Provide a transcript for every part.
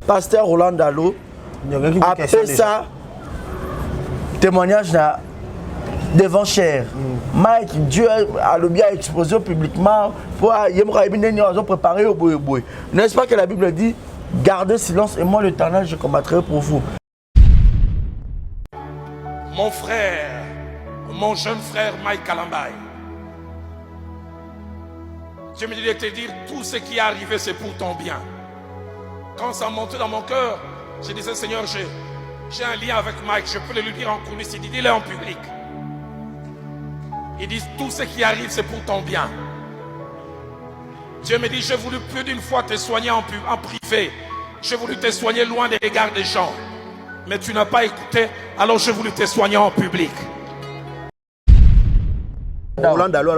Pasteur Roland Dalo après ça témoignage devant cher. Mike, Dieu a le bien exposé publiquement pour préparer au boy. N'est-ce pas que la Bible dit gardez silence et moi l'Éternel je combattrai pour vous. Mon frère, mon jeune frère Mike Kalambay, Dieu me dit de te dire tout ce qui est arrivé c'est pour ton bien. Quand ça montait dans mon cœur, je disais Seigneur, j'ai un lien avec Mike, je peux le lui dire en coulisses, il dit dis-le en public. Il dit tout ce qui arrive c'est pour ton bien. Dieu me dit j'ai voulu plus d'une fois te soigner en privé, j'ai voulu te soigner loin des regards des gens, mais tu n'as pas écouté, alors j'ai voulu te soigner en public. Roland Dalo,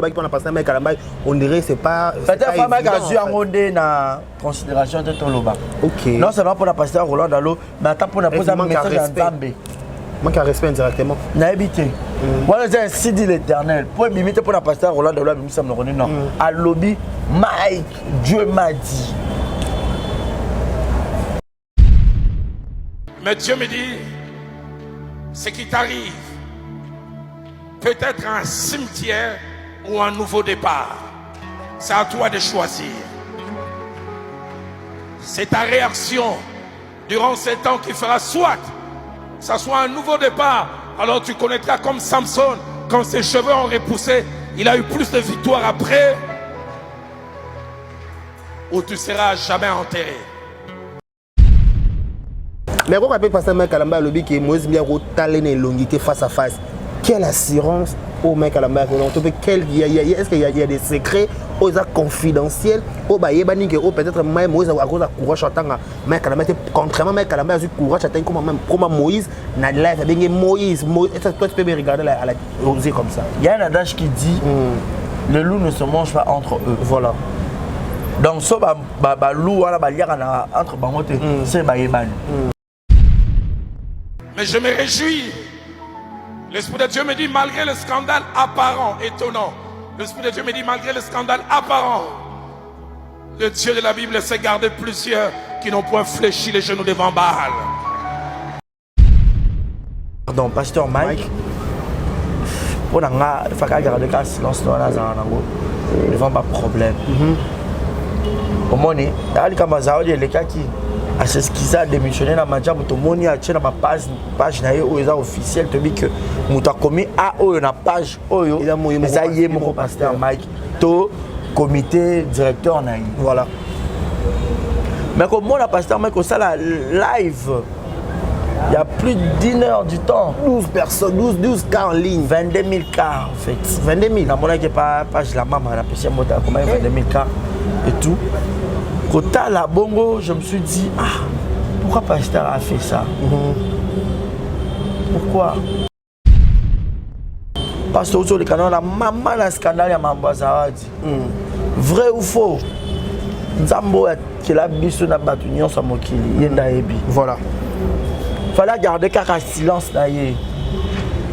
on dirait c'est pas. Peut-être que na considération de ton loba. Ok. Non seulement pour la pasteur Roland Dalo, mais attends pour la poser un message à Nzambe. Manque à respect indirectement. N'a habité. Voilà, c'est ainsi dit l'Éternel. Pour limiter pour la pasteur Roland Dalo, mais ça me reconnaît non. À lobby, Mike, Dieu m'a dit. Mais Dieu me dit, ce qui t'arrive, peut-être un cimetière ou un nouveau départ. C'est à toi de choisir. C'est ta réaction durant ces temps qui fera soit que ça soit un nouveau départ. Alors tu connaîtras comme Samson, quand ses cheveux ont repoussé, il a eu plus de victoires après, ou tu seras jamais enterré. Mais quand on appelle pasteur Mike Kalambay lobby qui est Moïse Biaro talent longuité face à face. Quelle assurance au mec à la main? Est-ce qu'il y a des secrets aux confidentiels? Peut-être même Moïse a cause de courage à mec à la main. Contrairement à mec à la main, a courage à comme Moïse, na live Moïse. Toi tu peux me regarder à la oser comme ça. Il y a un adage qui dit le loup ne se mange pas entre eux. Voilà. Donc ça loup entre bangote c'est bayeban. Mais je me réjouis. L'Esprit de Dieu me dit, malgré le scandale apparent, étonnant, l'Esprit de Dieu me dit, malgré le scandale apparent, le Dieu de la Bible sait garder plusieurs qui n'ont point fléchi les genoux devant Baal. Pardon, pasteur Mike, pour il faut garder le silence devant pas problème. Au moins, il y a des cas qui c'est ce qu'ils ont démissionné dans ma job, tout le monde a acheté dans ma page officielle, tu dis que nous avons commis à la page, il a mon pasteur Mike, tout comité directeur naï. Voilà. Mais comme moi, la pasteur Mike, ça la live, il y a plus d'1 heure du temps. 12 personnes, 12 cas en ligne. 22 000 cas en fait. 22 000. La monnaie qui n'est pas page la maman, la PC moto, comment 22 000 cas et tout. Quand à la bongo, je me suis dit, pourquoi pasteur a fait ça? Pourquoi? Parce que le canal, la maman a scandale à Mambazaradi. Vrai ou faux? Zambo qui a biso na batunion sa mokili, yenda ebi. Voilà. Fallait garder un silence d'ailleurs.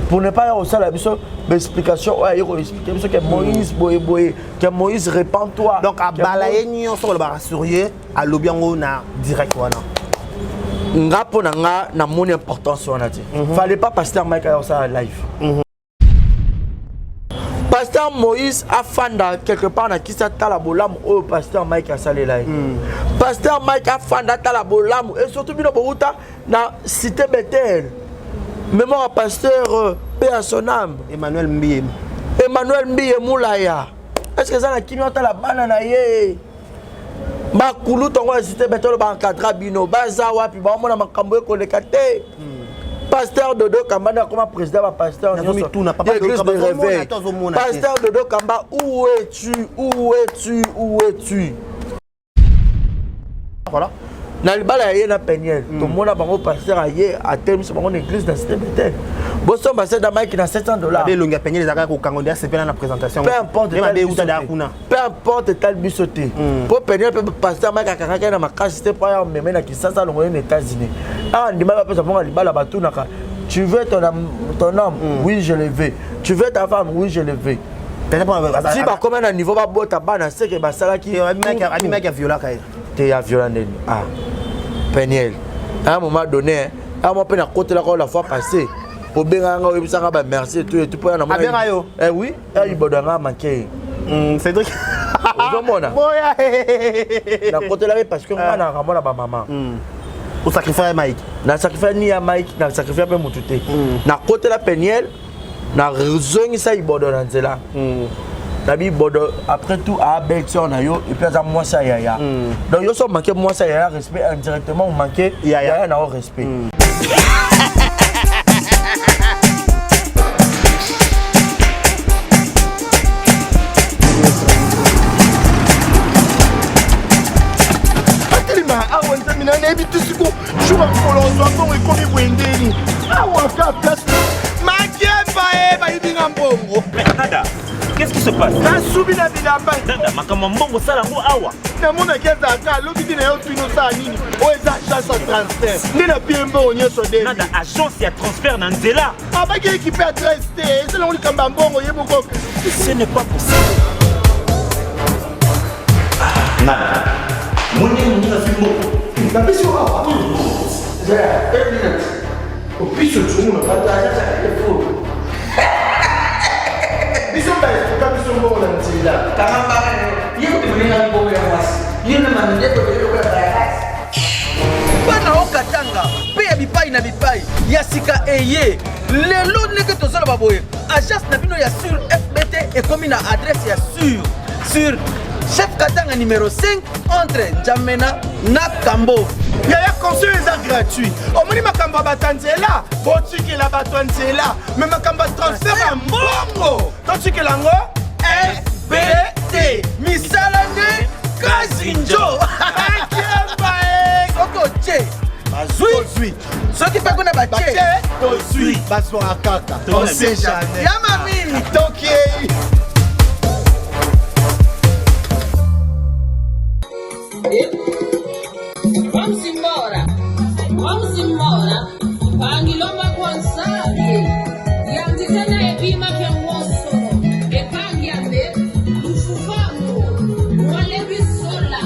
Pour ne pas avoir ça la biso explication, il faut expliquer que Moïse boye que Moïse répand-toi. Donc à balayer nion sur le barasurier à lobiango na direct wana. Nga pona nga na mon importance on a dit. Fallait pas pasteur Mike à ça live. Pasteur Moïse a fanda quelque part na kisa tala bolam au pasteur Mike a salé live. Pasteur Mike a fanda tala bolam et surtout bino boruta na cité Bethel. Mémoire à pasteur paix à son âme. Emmanuel Mbiye Moulaya. Est-ce que ça n'a qui la banane yé? Ma koulou tongo cité Bethel ba encadra bino bazawa puis ba mona makambo ko le kate. Pasteur Dodo Kamba comme président ba pasteur tout n'a pas de réveil. Pasteur Dodo Kamba où es-tu? Voilà. Na libala yé na peniel. Tout le monde a bango pasteur ayé à terme sur mon église dans cité Bethel. Bosso pasteur da Mike na $700. Be longa peniel les akaka ko kangodia c'est pas la présentation. Peu importe tel bisoté. Pour peniel pasteur Mike akaka na makasi c'était pas même na Kinshasa longo aux États-Unis. Ah, tu veux ton homme? Oui, je le veux. Tu veux ta femme? Oui, je le veux. Si comme un niveau ba bota bana c'est que basala qui mec a violé tu as violé ah Peniel à un moment donné à moi peine à côté la fois passée au benga au bisa ba merci tout tu peux en avoir eh oui il bodanga manqué c'est truc ozomona na côté là parce que moi na ramona ba maman au sacrifice Mike na sacrifice ni ya Mike na sacrifice pe mututé na côté la Peniel na raison ça il bodona nzela Nabi bodo après tout à Belgium na yo et puis à moi ça yaya donc yo so manquer moi ça yaya respect indirectement manquer yaya na respect Nada, qu'est-ce qui se passe? Nada, agence et transfert dans Nzela. Ce n'est pas possible. Nada. Bana okatanga pe bipai na bipai yasika eye lelo neke tozala baboye agence na bino ya sur FBT et comme na adresse ya sur chef Katanga numéro 5 entre Njamena na Kambo. Yaya conseil est gratuit. Au moins makamba batanzela, botiki la batanzela, mais makamba transfert en bongo. Tandis que lango FBT misalane kazinjo. Oko che. Bazui. Ceux qui pagent na bache. Bazui. Bazo akaka. On sait jamais. Yamami. Toki. Vamos embora. Pangilomba kwanzali. Yandikana epima kya mwoso. Epangiambe. Ufufamu. Wale bisola.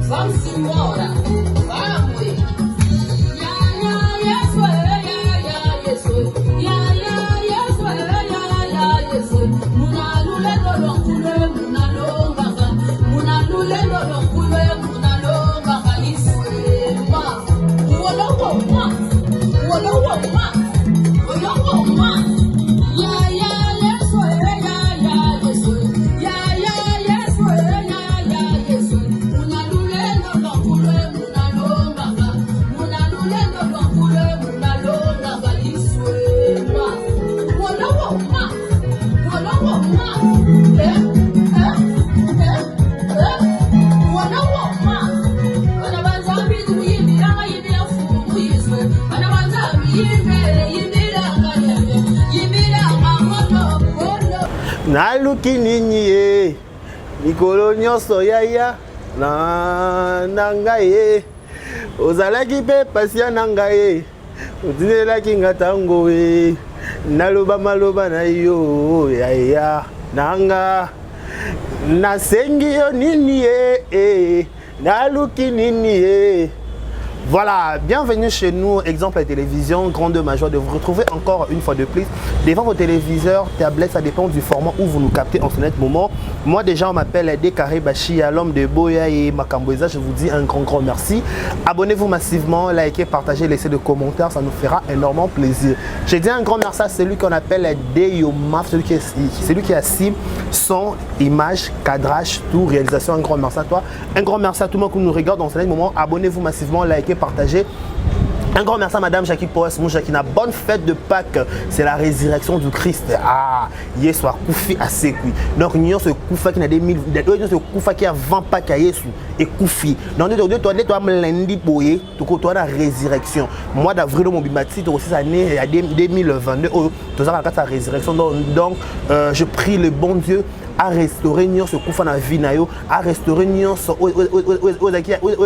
Vamos embora. Vamos. Naluki nini Nikolo nyonso yaya na ngai ozalaki pe pasia na ngai odinelaki ngatango naloba maloba na yo yaya nanga nasengi yo nini naluki nini. Voilà, bienvenue chez nous, Exemple à la télévision, grande ma joie de vous retrouver encore une fois de plus devant vos téléviseurs, tablettes, ça dépend du format où vous nous captez en ce net moment. Moi déjà on m'appelle Dekare Bachia, l'homme de Boya et Makamboeza, je vous dis un grand merci. Abonnez-vous massivement, likez, partagez, laissez des commentaires, ça nous fera énormément plaisir. J'ai dit un grand merci à celui qu'on appelle Deyomaf, celui qui assume son image, cadrage, tout, réalisation. Un grand merci à toi, un grand merci à tout le monde qui nous regarde en ce net moment. Abonnez-vous massivement, likez, partagez. Un grand merci à Madame Jackie Poes, mon Jackie, une bonne fête de Pâques. C'est la résurrection du Christ. Ah, hier soir, Koufi à Sekui. Donc, nous avons ce Koufa qui a 2000, ce Koufa qui a 20 Pâques à Yesu et Koufi. Donc, nous avons lundi pour y avoir la résurrection. Mois d'avril, mon bimati, aussi année 2022, nous avons la résurrection. Donc, je prie le bon Dieu à restaurer nyonso kufa na vie na yo, à restaurer nyonso o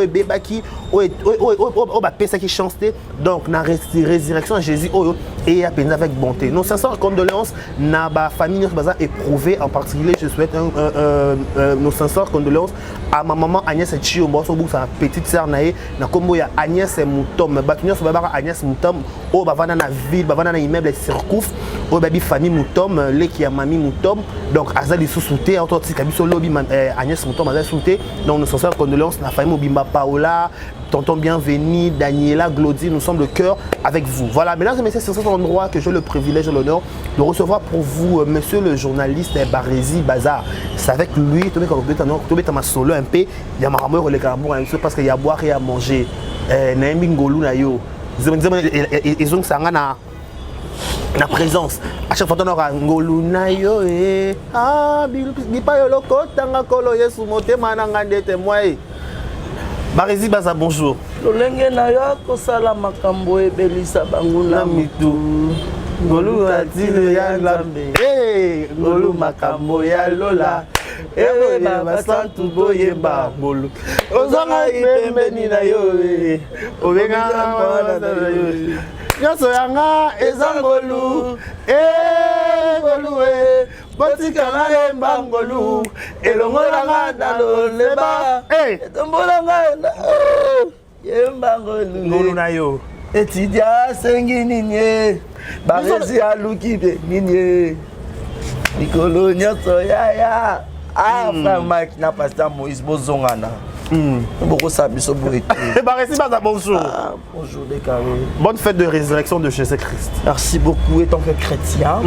bebaki o ba pesa qui chance. Donc na résurrection de Jésus oyo et à peine avec bonté. Nos sincères condoléances na ba famille nyonso baza éprouvé, en particulier je souhaite nos sincères condoléances à ma maman Agnès Chiombo, son sa petite sœur naé na kombo ya Agnès Moutom. Batu nyonso ba Agnès Moutom o ba vana na ville, ba vana na immeuble Circouf, o ba bi famille Moutom, le qui a mami Moutom. Donc azali sous-souté auto tika biso lobby Agnès Moutom azali sous-souté. Donc nos sincères condoléances na famille Mobimba Paola, tonton Bienvenu, Daniela, Glody, nous sommes le cœur avec vous. Voilà, mesdames et messieurs, c'est cet endroit que j'ai le privilège et l'honneur de recevoir pour vous, monsieur le journaliste Barési Bazar. C'est avec lui, tu mets ma solo un peu, il y a ma rameur le carabou, parce qu'il y a à boire et à manger. Naimi Ngolou na yo. Ils ont ça na présence. À chaque fois on aura Ngolou na yo ah bipa yo loko tanga kolo yesu motema na ngande témoin. Barési Baza, bonjour. Lolenge na yo kosala makambo ebelisa bango na mitu. Ngolu atile ya Nzambe. Ngolu makambo ya Lola. Ewe basantu boyeba ngolu. Ozanga ipembeni na yo. Obenga mwana na yo. Nyoso yanga ezangolu. Ngolu botika na lemba ngolu. Elongola nga daloleba. Etombola nga yemba ngolu. Ngolu na yo. Etidia sengi ninye. Barési aluki be ninye. Nikolo nyoso ya. Ah, frère Mike na pasteur Moïse bozongana. Beaucoup ça biso boité. Barési Baza, bonjour. Bonjour décaré. Bonne fête de résurrection de Jésus-Christ. Merci beaucoup étant que chrétien.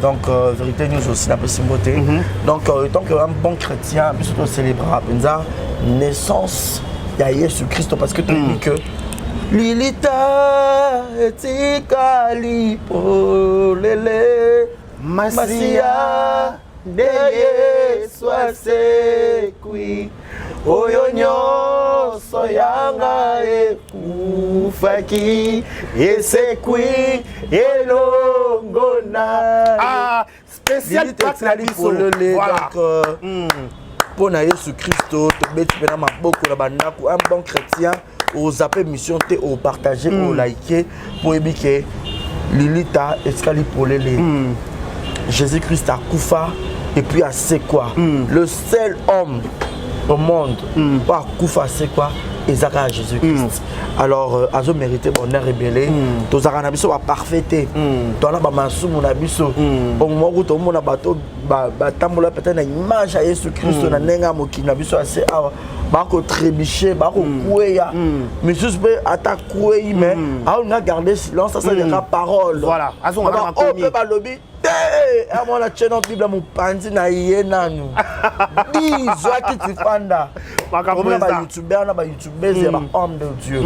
Donc vérité nous aussi la possibilité. Donc étant qu'un bon chrétien, biso to célébrer la naissance de Jésus-Christ parce que tu dis que Lilita etikali polele Masia deye swasekwi oyo nyonso yanga ekufaki esekwi elongona spécial taxe la polele. Voilà. Pour Jésus-Christ, tu mets dans ma boucle un bon chrétien. Aux appels mission te au partager au liker pour ébiquer Lilita escali pour les Jésus-Christ a Koufa et puis à c'est quoi le seul homme au monde pour Koufa c'est quoi Ezaka à Jésus-Christ. Alors azo mérité bonheur rébellé tous arana biso va parfaité tona ba masu mon abiso au moment où tout le monde a bateau ba tambola peut-être une image à Jésus-Christ na nenga mokina biso assez bako trébicher bako kouya mais juste attaquer mais on a gardé silence ça c'est la parole. Voilà azo on a commis ba lobby à mon la chaîne bible mon pandi na yena nous dis qui tu fanda ba youtubeur na ba youtubeuse ba homme de Dieu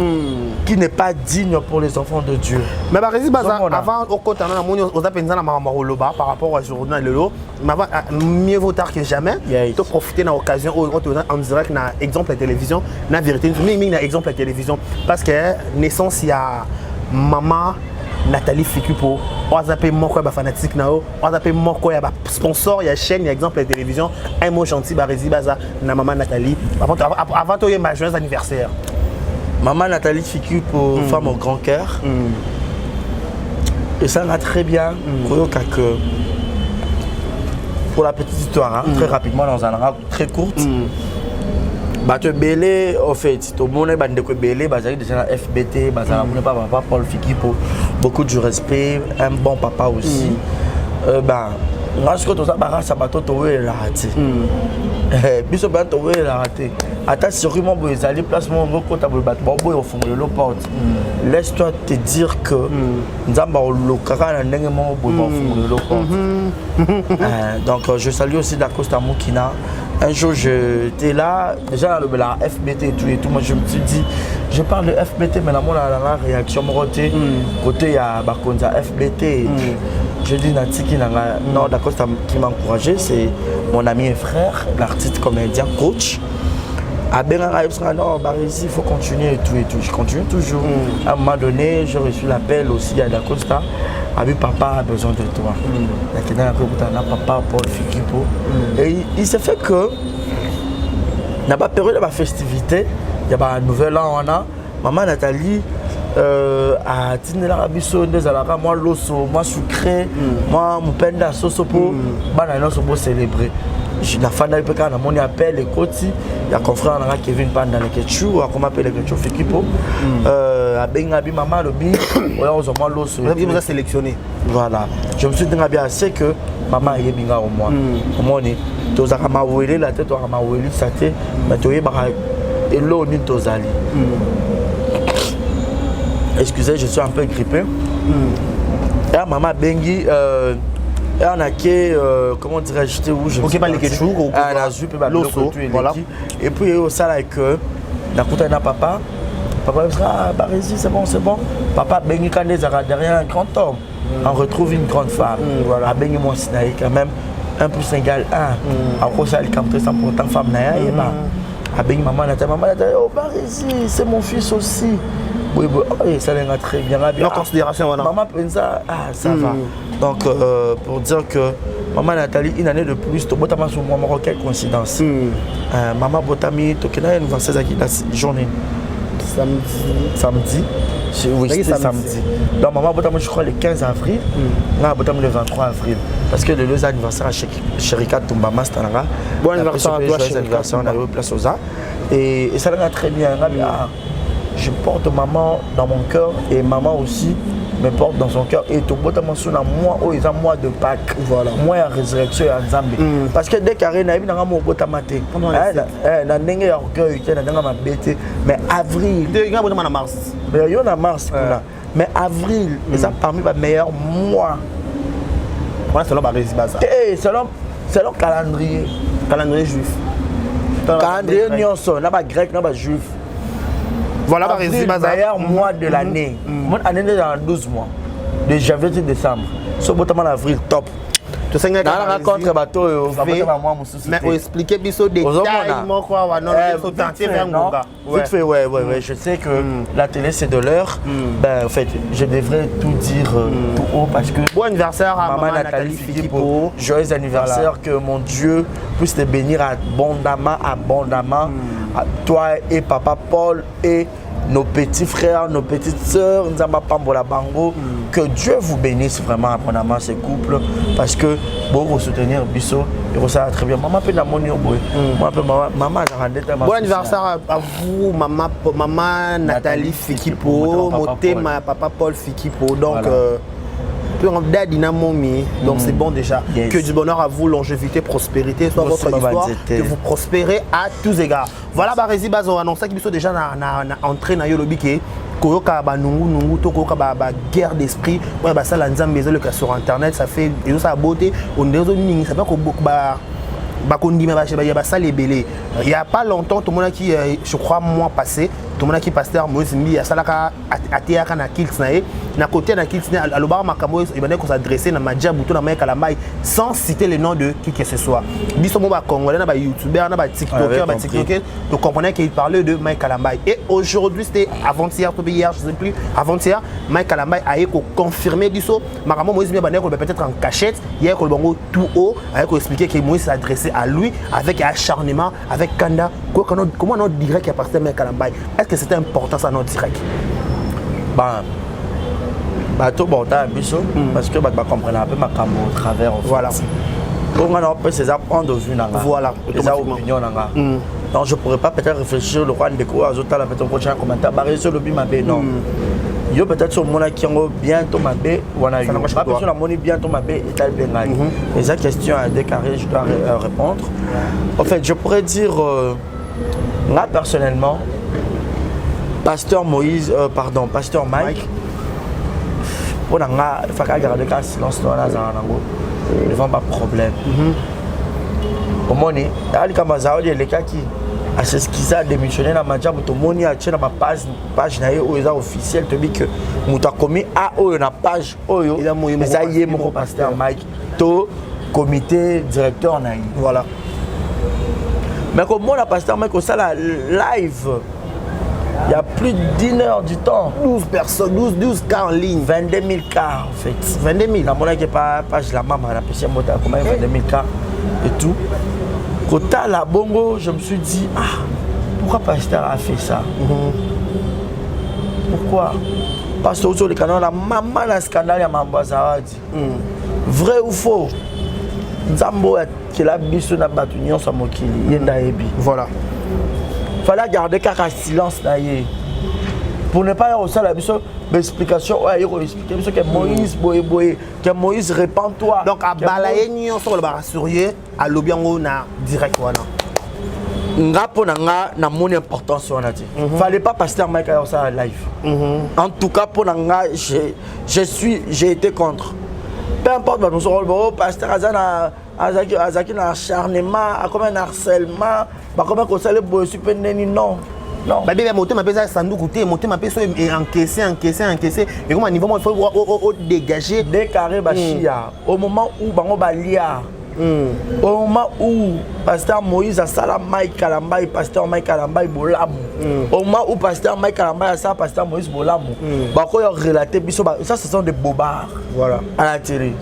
qui n'est pas digne pour les enfants de Dieu. Mais Barési Baza avant au côté na moni aux apenza na maroloba par rapport à journal lelo mais mieux vaut tard que jamais to profiter na occasion en direct na exemple la télévision na vérité mais na exemple la télévision parce que naissance il y a maman Nathalie Fikupo, on a appelé mon fanatique nao, on a appelé mon sponsor, il y a chaîne, il y a exemple la télévision, un mot gentil Barési Baza, na maman Nathalie. Avant toi il y a ma joyeux anniversaire. Maman Nathalie Fikupo, femme au grand cœur. Et ça va très bien. Pour la petite histoire, très rapidement dans un rap très courte. Bateau Belé, au fait, tout le monde est Belé, déjà la FBT, mon papa Paul Fikipo, beaucoup de respect, un bon papa aussi. Moi, je suis ça bateau toé la raté. Biso ben toé la raté. Attends, sûrement vous allez place mon côté pour bateau au fond de l'eau porte. Laisse-toi te dire que Nzamba le kara na ndengemo au fond de l'eau porte. Donc je salue aussi Dacosta Mokina. Un jour j'étais là, déjà dans la FBT et tout, moi je me suis dit, je parle de FBT, mais là, la réaction côté il y a Bakonza FBT. Je dis Natiki non d'accord qui m'a encouragé, c'est mon ami et frère, l'artiste comédien coach. À Benanga, non, Barési, il faut continuer et tout. Je continue toujours. À un moment donné, j'ai reçu l'appel aussi à Dacosta. Abi papa a besoin de toi. Papa Paul Fikipo. Et il s'est fait que dans la période de la festivité, il y a un nouvel an, on a maman Nathalie a tenu la rabisso des alaka, moi l'osso, moi sucré, moi mon penda soso pour banana pour célébrer. La fin de l'IPK, on a appelé les côtés, il y a un confrère Kevin Panda, on a appelé les Ketchou Fikipo, a Bengabi maman le bi, on a l'osso. Vous avez sélectionné. Voilà, je me suis dit bien assez que maman est bien au moins. Au moins, tu as ma la tête, tu as ma ça t'est, mais tu es et l'eau ni tozali. Excusez, je suis un peu grippé. Et maman Bengi, on a que, comment dirais-je, où je suis pas les ketchup, l'osso, voilà. Et puis au salaire que, d'un côté on a papa me sera Barési, c'est bon. Papa Bengi quand il est derrière un grand homme, on retrouve une grande femme. Voilà, Bengi mon sinaï quand même 1 + 1 = 1. Encore ça, il capte ça pour tant femme naïa et bah. Bengi maman Nathalie, oh Barési, c'est mon fils aussi. Oui, ça va très bien. En considération, voilà. Maman Penza, ça va. Donc, pour dire que maman Nathalie, une année de plus, tu as sur moi, quelle coïncidence. Maman Botami, tu as une journée. Samedi. Oui, c'était samedi. Donc, maman Botami, je crois, le 15 avril. Maman Botami, le 23 avril. Parce que le 2 anniversaire à Chérika Tombama, c'est un gars. Bon anniversaire à toi, Chérika. On a eu place aux arts. Et ça va très bien. Je porte maman dans mon cœur et maman aussi me porte dans son cœur. Et tout le monde a moi, ils ont mois de Pâques. Voilà. Moi, la résurrection et Nzambe. Parce que dès qu'il y a un mot de maté, il y a orgueil, mais avril. Il y a mars. Il y a mars. Mais avril, c'est parmi les meilleurs mois. C'est le calendrier. Calendrier juif. Calendrier nyonso, n'a pas grec, n'a pas juif. Voilà, le meilleur mois de l'année. Mon année est dans 12 mois. De janvier à décembre. Sauf que avril, top. Tu sais que dans la rencontre, mais on explique des détails. Je sais que la télé c'est de l'heure. En fait, je devrais tout dire tout haut parce que. Bon anniversaire à maman Nathalie Fikipo. Joyeux anniversaire, que mon Dieu puisse te bénir abondamment, à toi et papa Paul et nos petits frères, nos petites sœurs, que Dieu vous bénisse vraiment abondamment ces couples parce que pour vous soutenir Bisso, et ça va très bien. Maman peut maman bon anniversaire à vous, maman Nathalie Fikipo, papa Paul Fikipo. Donc donc c'est bon déjà. Que du bonheur à vous, longévité, prospérité, soit votre histoire, que vous prospérez à tous égards. Voilà, Barési Bazo annonce qu'ils sont déjà entré dans le biquet. Koyoka ba nungu to koyoka ba guerre d'esprit. Ouais bah ça la nzambe le sur internet ça fait et ça beauté on dézo ning ça pas ko ba ça les belé. Il y a pas longtemps tout le monde qui je crois mois passé tout le monde qui pasteur Moïse Mbi ya salaka atiaka na kiltsnae na côté na kiltsnae aloba makamo il va s'adresser na madia buto na maika la mai sans citer le nom de qui que ce soit. Biso mo ba congolais na ba youtubeur na ba tiktoker tu comprenais qu'il parlait de Mike Kalambai. Et aujourd'hui c'était avant-hier ou hier je sais plus avant-hier Mike Kalambai a confirmé biso makamo Moïse Mbi peut-être en cachette hier ko bango tout haut a expliqué que Moïse s'adressait à lui avec acharnement avec Kanda. Comment on dirait qu'il appartient à Mike Kalambai? Est-ce que c'était important ça notre direct? Tout bon parce que comprendre un peu ma cam au travers voilà on a peu ces apprendre de vue voilà les opinions donc je pourrais pas peut-être réfléchir le roi de quoi à la peut-être prochain commentaire sur le bimabé non yo peut-être sur mon qui ont bientôt ma bé ou on a eu pas sur la monnaie bientôt ma bé et tal bengal et cette question à déclarer je dois répondre en fait je pourrais dire là personnellement pasteur Moïse pasteur Mike pour nga il faut garder le silence dans la devant pas problème au moins ali kama zaodi les cas qui a ce qui a démissionné dans ma job tout moni a tient ma page na yo eza officiel te dit que muta commis a oyo na page oyo ça y est mon pasteur Mike to comité directeur na voilà mais comme moi la pasteur Mike au sala live Il y a plus d'1 heure du temps. 12 personnes, 12 cas en ligne. 22 000 cas en fait. 22 000. La monnaie qui est pas page la maman, la péché mota, comment 22 000 cas et tout. Quand à la bongo, je me suis dit, pourquoi Pasteur a fait ça? Pourquoi? Parce que sur le canal, la maman a scandale à Mambazaradi. Vrai ou faux? Nzambo qui la biso na batunion sa mokili yenda ebi. Voilà. Fallait garder kaka silence d'ailleurs. Pour ne pas y avoir ça la biso d'explication, ouais, il faut expliquer parce que Moïse boye que Moïse répand-toi. Donc à balayer nion sur le barasurier à lobiango na direct wana. Nga pona nga na mon importance wana ti. Fallait pas Pasteur Mike à ça live. En tout cas pour nga j'ai été contre. Peu importe, nous sommes Pasteur Azana, Azaki na acharnement, comme un harcèlement, comme un conseil de super non. Non. Bah bien monter ma pesa sandu côté, monter ma pesa et encaisser et comme à niveau il faut dégager des carrés bachia. Au moment où bango balia. Au moment où Pasteur Moïse a sala Mike Kalamba et Pasteur Mike Kalamba Bolamu. Au moment où Pasteur Mike Kalamba a sala Pasteur Moïse Bolamu. Bah quoi relaté biso ça ce sont des bobards. Voilà. À la télé.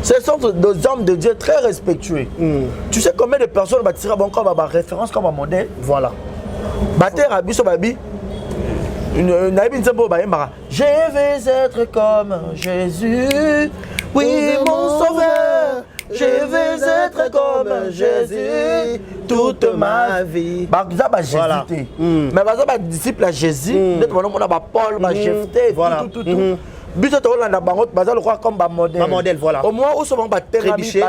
Ce sont des hommes de Dieu très respectueux. Tu sais combien de personnes vont tirer bon comme référence comme un modèle. Voilà. Bater à biso babi. Je vais être comme Jésus. Oui, mon sauveur. Je vais être comme Jésus toute ma vie. Voilà. Mais les disciples à Jésus, Paul, Paul, tout. But to la bangot bazal croire comme modèle voilà. Au moins où sont ba trébiché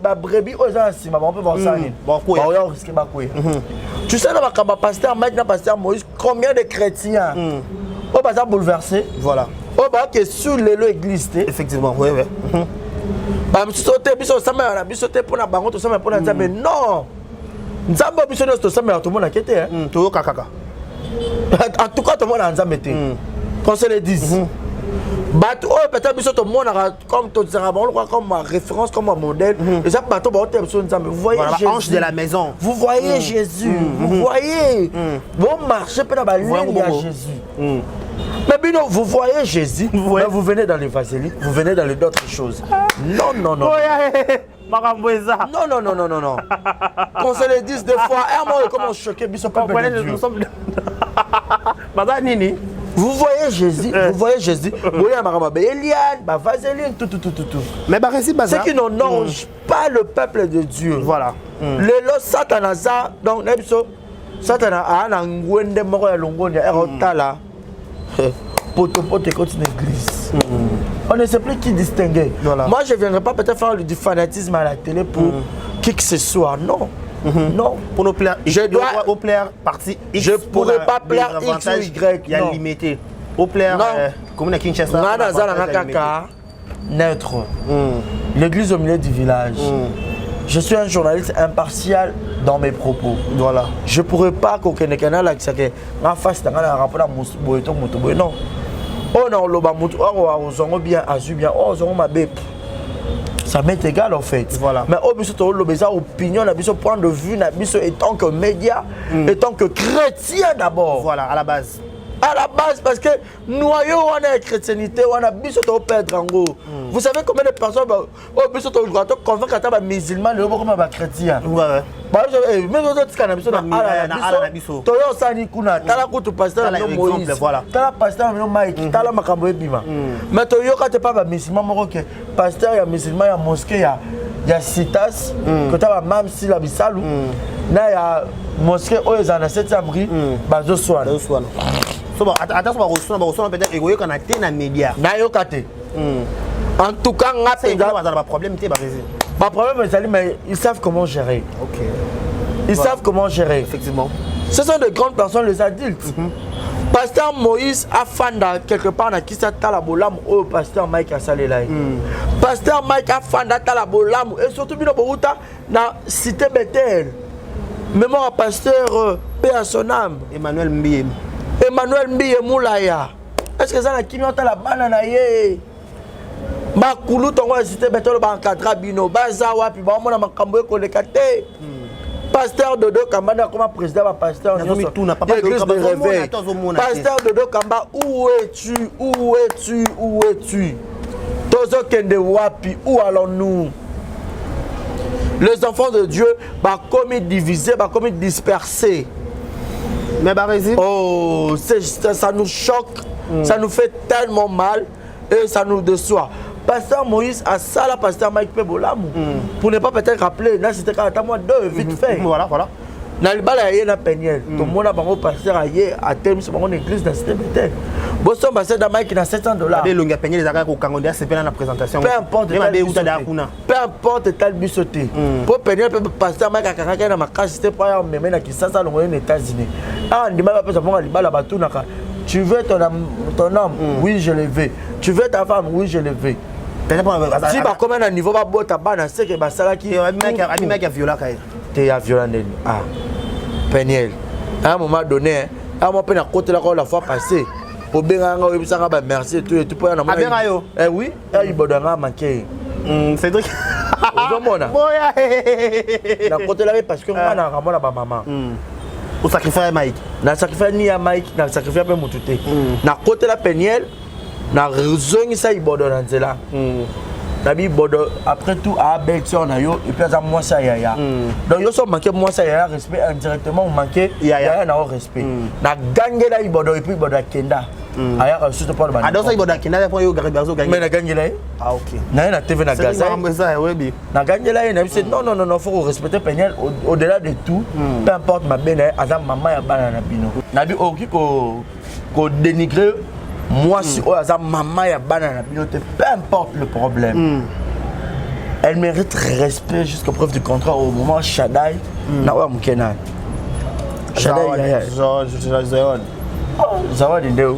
ba brebis aux anciens on peut voir ça ni bon risquer ba quoi. Tu sais là ba pasteur maintenant pasteur Moïse combien de chrétiens au bazar bouleversé voilà. Au ba que sur l'église effectivement oui. Ba sauter biso ça mais biso te pour la bangot ça mais pour la mais non. Nzambo biso no ça mais tout le monde a quitté hein. To kaka. En tout cas tout le monde a nzambe te. Qu'on se le dise. Bateau peut-être que tout le monde comme tout ça comme référence comme modèle et ça bateau vous voyez Jésus ange de la maison vous voyez Jésus vous voyez bon marcher pendant la ligne à Jésus mais bien vous voyez Jésus mais vous venez dans les vaseline vous venez dans les d'autres choses non non qu'on se le dise deux fois un mot comment choquer biso pas nous sommes vous voyez Jésus, vous voyez Jésus, vous voyez Eliane, vaseline, tout. Mais c'est qui n'honorent pas le peuple de Dieu. Voilà. Le lot Satanaza, donc Satana a un ngwende moko ya longonia erotala. Poto continue l'église. On ne sait plus qui distinguer. Voilà. Moi je viendrai pas peut-être faire du fanatisme à la télé pour qui que ce soit, non. Non, pour nos plaire, je dois plaire partie X. Je pourrais pas plaire X ou Y. Il y a limité. Au plaire, comme à Kinshasa. Neutre. L'église au milieu du village. Je suis un journaliste impartial dans mes propos. Voilà. Je pourrais pas qu'aucun canal accès en face d'un rapport à Mousboeto Motoboe. Non. Oh non, l'oba Moutou, oh, bien, azu bien, oh, ma bête. Ça m'est égal en fait. Voilà. Mais au biso to lobeza opinion na biso point de vue na biso étant que média, étant que chrétien d'abord. Voilà, à la base. À la base parce que noyau on a chrétienté, on a biso to perdre en gros. Vous savez combien de personnes au biso to convaincre ta musulman le comme ba chrétien. Ouais. Bah mais autres kana biso na ala biso. To yo sani kuna tala kutu pasteur no Moïse. Voilà. Tala pasteur no Mike, tala makambo ebima. Mais to yo ka te pas ba musulman moko ke pasteur ya musulman ya mosquée ya citas que ta mam si la bisalu na ya mosquée oyo za na 7e rue bazo swana. So bon attention peut-être égoïque quand a na média. Na yo kate. En tout cas, c'est pas problème pas problème mais ils savent comment gérer. OK. Ils savent comment gérer. Effectivement. Ce sont de grandes personnes, les adultes. Pasteur Moïse a fanda quelque part dans qui ça la bolam au pasteur Mike a salé là. Pasteur Mike a fanda la bolam et surtout bino boruta na cité Bethel. Mémoire à pasteur paix à son âme Emmanuel Mbiye Moulaya. Est-ce que ça na kinyo ta la banana yé? Ba kulu tongo cité Bethel ba encadra bino baza wapi ba mona makambo ko lekate. Pasteur Dodo Kamba comme président va pasteur Église de réveil. Pasteur Dodo Kamba, où es-tu? Où es-tu? Où es-tu? Tozo Kende Wapi, où allons-nous? Les enfants de Dieu va comme divisés, va comme dispersés. Mais Barési. Oh, ça nous choque, ça nous fait tellement mal et ça nous déçoit. Pasteur Moïse a ça là, pasteur Mike Pebolamou. Pour ne pas peut-être rappeler, là c'était quand même moi deux, vite fait. Voilà. Dans le bal, il y a un Peniel. Tout le monde a un pasteur à terme, c'est une église dans cette bête. Boston pasteur dans Mike a $700. Peu importe tel bisoté. Pour Peniel, pasteur Mike a caractère dans ma case, c'était pour me mettre qui ça dans les États-Unis. Ah, on dit pas parce que tu veux ton homme? Oui, je le veux. Tu veux ta femme? Oui, je le veux. Si bah comme un niveau va boire ta banane, c'est que bah ça là qui. Mec a violé quand même. T'es à violé. Ah, Peniel. À un moment donné, à un moment à côté là quand la fois passée, au Benganga au Bissanga bah merci et tout pour un moment. Eh oui, il bodanga manqué. C'est truc. Ozomona. Na côté là parce que on a ramona ba maman. Au sacrifice Mike. Na sacrifice ni à Mike, na sacrifice pe mututé. Na côté la Peniel. Na raison ça il bodo dans cela. Nabi bodo après tout à Belgique na yo et puis à moi ça yaya. Donc yo so manqué moi ça yaya respect indirectement manqué yaya na respect. Na gagné là il bodo et puis bodo kenda. Aya surtout pas le bande. Alors ça il bodo kenda pour yo garder gagner. Mais na gagné là. Ah OK. Na TV na Gaza. Na gagné là na dit non faut respecter Peniel au-delà de tout. Peu importe ma bene azam maman ya bana na bino. Nabi oki ko dénigrer moi, si maman ya banana, peu importe le problème, elle mérite respect jusqu'à preuve du contraire. Au moment Shaddai, na wa mukena. Shaddai, Zawad ndeu.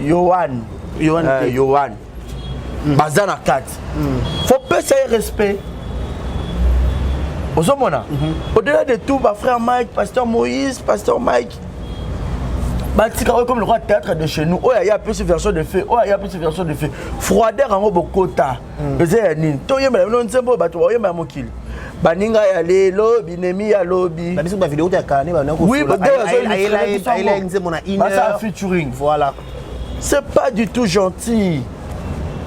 Yohan. Bazana 4. Faut pas essayer respect. Au-delà de tout, ma frère Mike, pasteur Moïse, pasteur Mike. Comme le roi théâtre de chez nous, il y a plus de versions de fait, froideur en Bokota. Baninga ya lelo, binemi ya lobi. Oui, featuring. Voilà. C'est pas du tout gentil.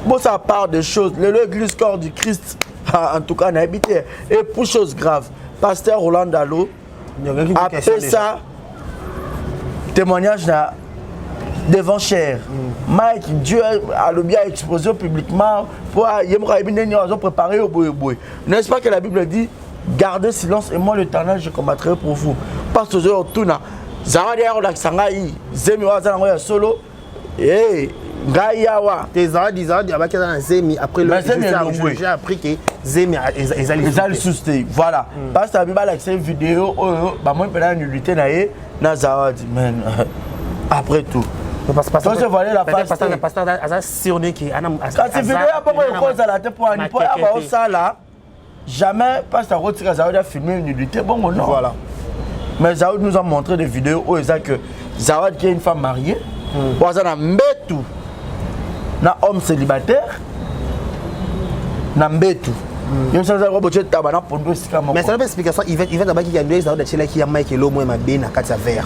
Bon, ça part de choses. L'église corps du Christ, en tout cas, on a habité. Et pour chose grave, pasteur Roland Dalo, après ça, témoignage devant cher. Mike, Dieu a le bien exposé publiquement pour préparer au boy. N'est-ce pas que la Bible dit gardez silence et moi l'Éternel je combattrai pour vous. Parce que je tourne. Zawadi ya Sangai, Zemi wa zana solo. Gaïawa. Tes Zawadi abaki dans Zemi après le j'ai appris que Zemi ezali susté. Voilà. Parce que la Bible a accès vidéo bah moi pendant une nullité na Zawadi man. Après tout. Parce que je voyais la pasteur a surné qui quand tu vidéo pas pour ça la tête pour ani pour avoir ça là jamais pasteur retire Zawadi a filmé une nullité bon non. Voilà. Mais Zawadi nous a montré des vidéos où ils a que Zawadi qui est une femme mariée pour ça na mbetu na homme célibataire na mbetu. Mais ça c'est une explication il va d'abord qu'il y a deux Zawadi qui a Mike et l'homme ma bien na quatre verre.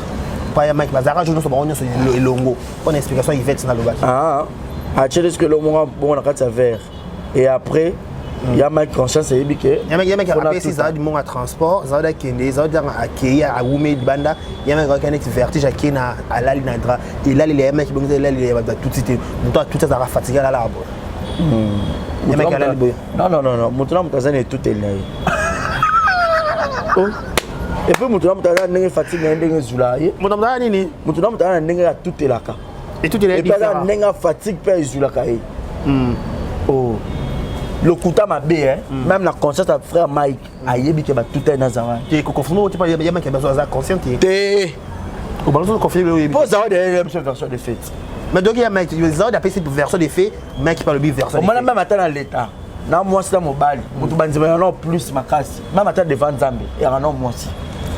Pas Mike Bazara joue sur le longo. On a explication il va dans le bac. Ah ce que l'homme bon na quatre verre et après il y a Mike conscience et biké. Il y a Mike après si Zawadi mon transport, Zawadi qui Zawadi accueillir à Oumé banda, il y a Mike qui vertige qui na à la ligne dra et là les mecs bon là il va tout citer. Tout ça va fatiguer là là. Il y a Mike à la non, maintenant Mutazana est tout est là. Et puis Mutazana n'est fatigué n'est zulaye. Mutazana nini? Mutazana n'est tout est là. Et tout est là. Et puis n'est fatigue pas zulakaye. Oh. Le Kouta m'a bien, même la conscience de frère Mike, aïe, qui va tout est dans Zawadi. Tu es confirmé ou tu pas, il y a qui a besoin de conscience. T'es. Au ballon de confirmer. Pour Zawadi, il y a une version de fait. Mais donc il y a Mike, Zawadi a fait cette version de fait, Mike parle bien version. On m'a même atteint dans l'état. Non, moi c'est dans mon bal. Mon tout bandit, non plus ma casse. Même atteint devant Zambie. Et non moi aussi.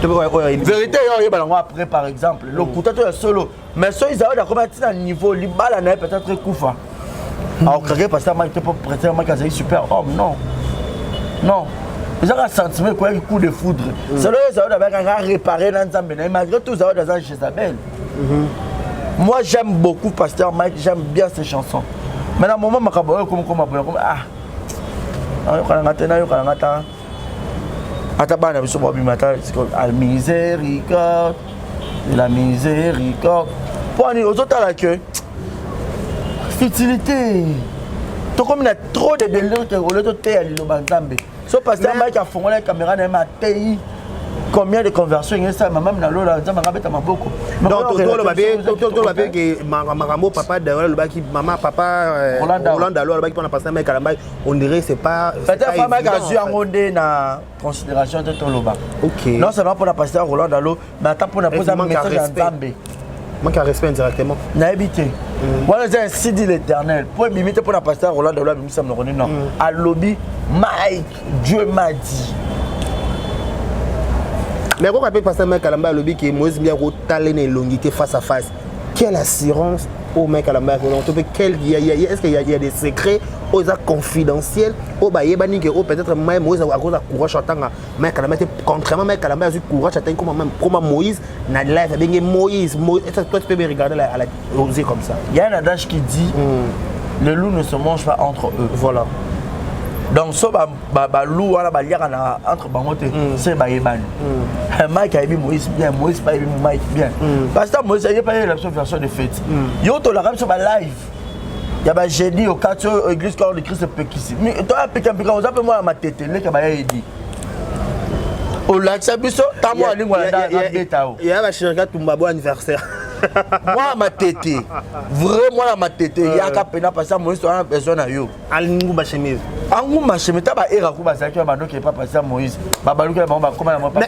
Vérité, il y a après par exemple. Le Kouta tu es solo. Mais ça ils ont commencé à un niveau, les balles n'est peut-être Koufa. Alors, parce que Mike peut prêter un Mike à super homme, non. Ils ont un sentiment quoi, un coup de foudre. C'est là que Zawadi a réparé dans Nzambe, mais malgré tout, Zawadi a Jézabel. Moi, j'aime beaucoup Pasteur Mike, j'aime bien ses chansons. Mais dans le moment, je la miséricorde, la miséricorde. Pour les autres, que futilité. Comme il y a trop de délire que le thé à l'Ilobanzambe. Ce Pasteur Mike a fondé la caméra dans ma TI. Combien de conversions il y a ça, maman na lola, ça m'a rappelé ma beaucoup. Donc tout le babé que maman papa derrière le baki maman papa Roland alors le baki pendant passer Mike Kalamba, on dirait c'est pas. Peut-être pas Mike a dû en na considération de ton loba. OK. Non seulement pour la passer Roland Dalo, mais attends pour la poser un message en Zambé. Manque à respect directement. Na habité. Voilà c'est ainsi dit l'Éternel. Pour m'imiter pour la passer Roland Dalo, mais ça me reconnaît non. À lobby Mike, Dieu m'a dit. Mais quand on appelle Pasteur Mike Kalamba lobby qui est Moïse bien talent longuité face à face. Quelle assurance au Mike Kalamba est-ce qu'il y a des secrets aux confidentiels au bayebani que peut-être même Moïse a cause de courage attendre Mike Kalamba contrairement Mike Kalamba a eu courage attendre comme Moïse na live bien Moïse toi tu peux me regarder la oser comme ça. Il y a un adage qui dit les loups ne se mangent pas entre eux. Voilà. Donc so ba loup wala ba liaka na entre bangote c'est ba yebani. Mike a dit Moïse bien, Moïse pas Mike bien. Parce que Moïse a pas eu la version de fête. Yo to la comme sur ba live. Il y a ba jeudi au quartier église corps de Christ Pekisi. Mais toi peka on appelle moi ma tête le ka ba yedi. Au lac Sabiso ta moi lingwa na betao. Il y a ba chirurgie Tumbabo anniversaire. Moi ma tête vraiment ma tête il y a ka pena parce que Moïse a besoin na yo. Alingu ba chemise. Mais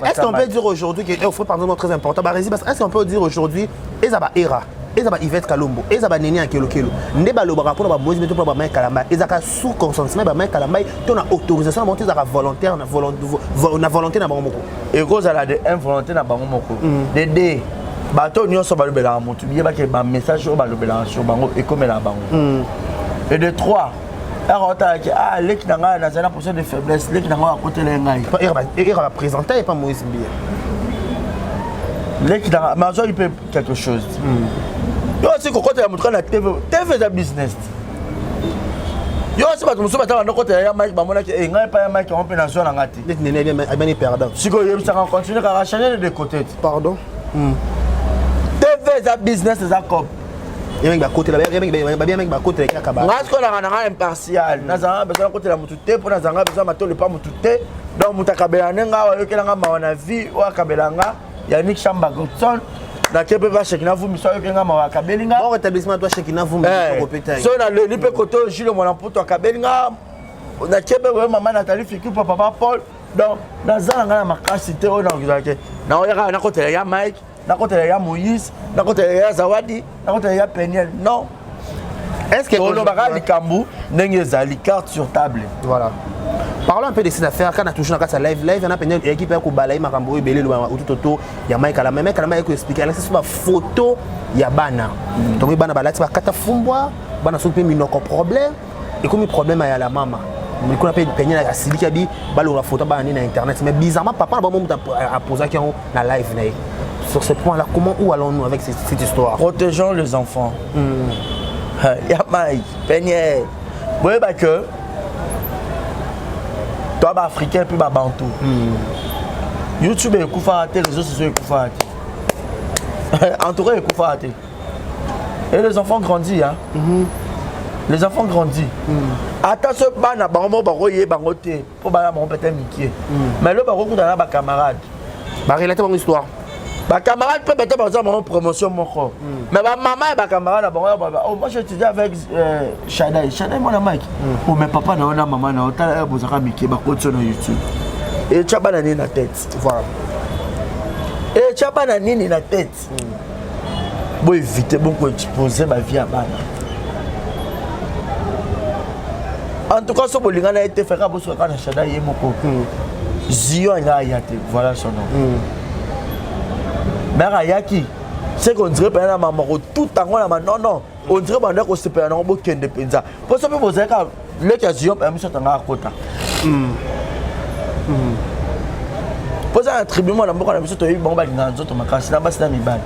est-ce qu'on peut dire aujourd'hui que faut pardon très important est-ce qu'on peut dire aujourd'hui ezaba era ezaba Yvette Kalombo ezaba Neni Akelokelo ndeba lobaka pour ba Moïse meto pour ba Mike Kalamba ezaka sous consentement ba Mike Kalamba to na autorisation monter ezaka volontaire na volonté na bango moko et cause à la de involonté na bango moko de deux bato nyonso ba lobela motu bieba ke ba message o ba lobela sur bango et comme la bango et de trois ah, les qui n'ont pas une position de faiblesse, les qui n'ont pas à côté de l'engaï. Il va présenter et pas Moïse bien. Les qui n'ont pas, mais il peut quelque chose. Yo aussi quand tu as montré la TV est un business. Yo aussi quand tu as montré la Mike, bamona qui est pas un Mike qui a une nation en gâté. Les qui n'ont pas bien perdant. Si tu ça continue à changer de côté. Pardon. TV est un business, c'est un cop. Il y a un côté là, il y a un côté là. Parce qu'on a un impartial. Nous avons besoin de côté la mutute pour nous avons besoin de le pas mutute. Donc mutakabelanga wa yokelanga mawana vie wa kabelanga Yannick Chamba Godson. Na kepe va chekina vous miso yokelanga mawa kabelinga. Bon rétablissement toi chekina vous miso répéter. So na le lipe koto Gilles mwana poto kabelinga. Na kepe wa maman Nathalie Fiku papa Paul. Donc na zanga na makasi te ona ngizake. Na oya na côté ya Mike. Na côté ya Moïse, na côté ya Zawadi, na côté ya Peniel. Non. Est-ce que on va les Kambu n'engezali carte sur table. Voilà. Parlons un peu de ces affaires quand on a toujours dans sa live on a Peniel équipe ko balayi makambo ebele lo autoto ya Mike Kalamba Mike Kalamba ko expliquer là c'est une photo ya bana. Donc bana balati ba kata fumbwa, bana so pe minoko problème et comme problème ya la mama. Mais qu'on appelle Peniel à Silika bi balo la photo bana na internet mais bizarrement papa ba moment a posé qui en la live na. Sur ce point-là, comment où allons-nous avec cette histoire? Protégeons les enfants. Ya Mike, Peniel. Vous voyez que toi, africain, puis bantou. YouTube est couvert, les réseaux sociaux sont couverts. Entouré est couvert. Et les enfants grandissent. Hein? Les enfants grandissent. Attention, bana bango baroye bangote pour bana mon peut-être Mickey. Mais là, baro dans la camarade. Bah relater mon histoire. Ma camarade peut mettre par exemple en promotion mon corps. Mais ma maman et ma camarade oh moi j'étudie avec Shadai moi la Mike. Oh mais papa na ona maman na ota bozaka Mickey ba ko sur YouTube. Et tu as pas nini na tête. Voilà. Et tu as pas nini na tête. Bon éviter bon ko exposer ma vie à bana. En tout cas, ce bolinga a été fait quand on a Shadai et Moko. Zio a yate, voilà son nom. Mais Ayaki, c'est qu'on dirait pas maman tout en haut non, on dirait pas qu'on se perd en bouquin de pizza. Pour ça, vous avez le cas Zio, mais monsieur t'en as à côté. Pose un tribunal na mboka na biso to yi bango balinga nzoto makasi na basi na mibali.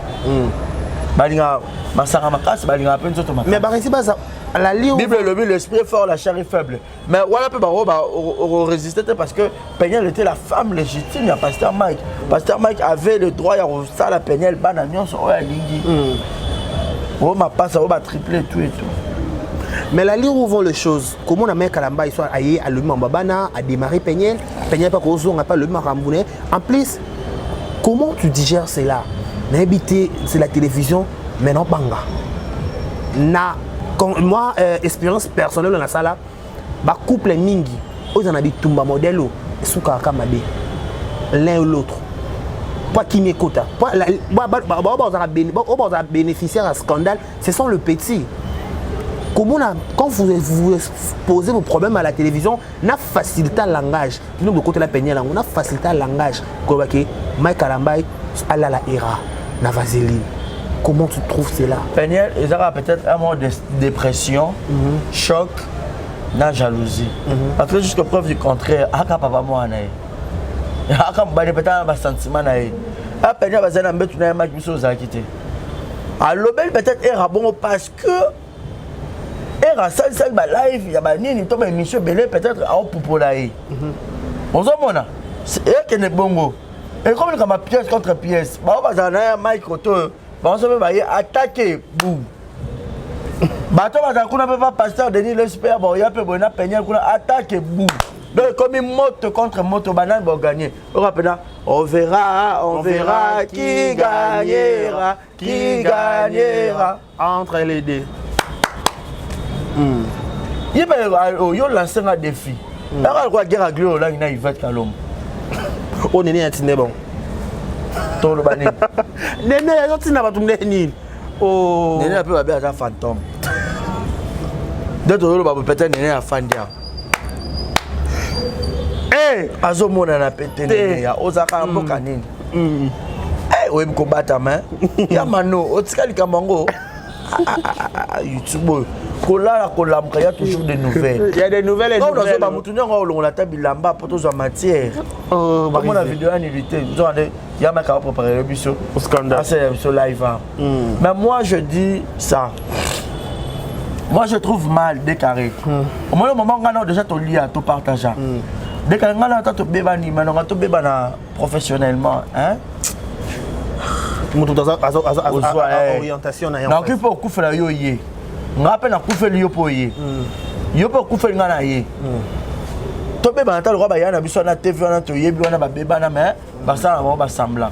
Balinga masaka makasi balinga pe nzoto makasi. Mais barisi baza la lire Bible le but l'esprit est fort la chair est faible. Mais voilà peut résister parce que Peniel était la femme légitime à Pasteur Mike. Pasteur Mike avait le droit à ça la Peniel bananion sur la ligue. Oh ma passe au triplé tout et tout. Mais la lire où vont les choses. Comment on a mis Kalamba, ils sont allés à l'homme Babana, à démarrer Peniel. Peniel pas qu'on n'a pas le Marambouné. En plus, comment tu digères cela? N'habiter, c'est la télévision, mais non banga. Na, moi, expérience personnelle dans la salle, bah couple mingi, ils en habitent tumba modèle, et sous kamabe, l'un ou l'autre. Pas qui m'écoute. Pas bénéficiaire à scandale, ce sont le petit. Comment quand vous posez vos problèmes à la télévision, on a facilité le langage. Nous, de côté de la Peniel, on a facilité le langage. Comme Mike Kalambay, Allah la era, na vaseline. Comment tu trouves cela? Peniel, il aura peut-être un moment de dépression, choc, na jalousie. Parce que jusqu'à preuve du contraire, aka papa moi nae. Aka mbali peut-être un sentiment nae. A Peniel bazana mbetu na match biso zakité. A Lobel peut-être era bon parce que era sal ba live ya ba nini to ba émission belé peut-être a popolaire. On zomona. Et que ne bongo. Et comme comme pièce contre pièce. Ba bazana Mike Koto. Bon, ça va attaquer, boum. Bateau va kuna pas pasteur Denis l'espère, bon, il y a peu bon Peniel kuna attaquer, boum. Donc comme une moto contre moto banane va gagner. On verra qui gagnera entre les deux. Il va lancer un défi. Alors quoi guerre à glio là, il y a Yvette Kalom. On est né à Tinebon. Ton le bané. Néné, il y a un Néné. Oh. Néné a peu un fantôme. D'autres peut-être Néné a fandia. Eh, azo mona na pété Néné. Ozaka mboka nini. Eh, oui me combattre main. Ya mano, otika likamango. YouTube. Kola il y a toujours des nouvelles. Il y a des nouvelles et des nouvelles. Quand on a bilamba pour tous en matière. Comme la vidéo en évité, il y a ma qui a préparé le bus au scandale. C'est sur live. Mais moi je dis ça. Moi je trouve mal décarré. Au moment où on a déjà tout lié à tout partager. Dès qu'on a tout bébani, maintenant on a tout bébana professionnellement, hein? Orientation. Donc il faut couper la yoye. On a peine à couper le yopoye. Yopo couper le nganaye. Tobé banata le roi bayana biso na TV na to yebi wana ba beba na mais ba ça va semblant.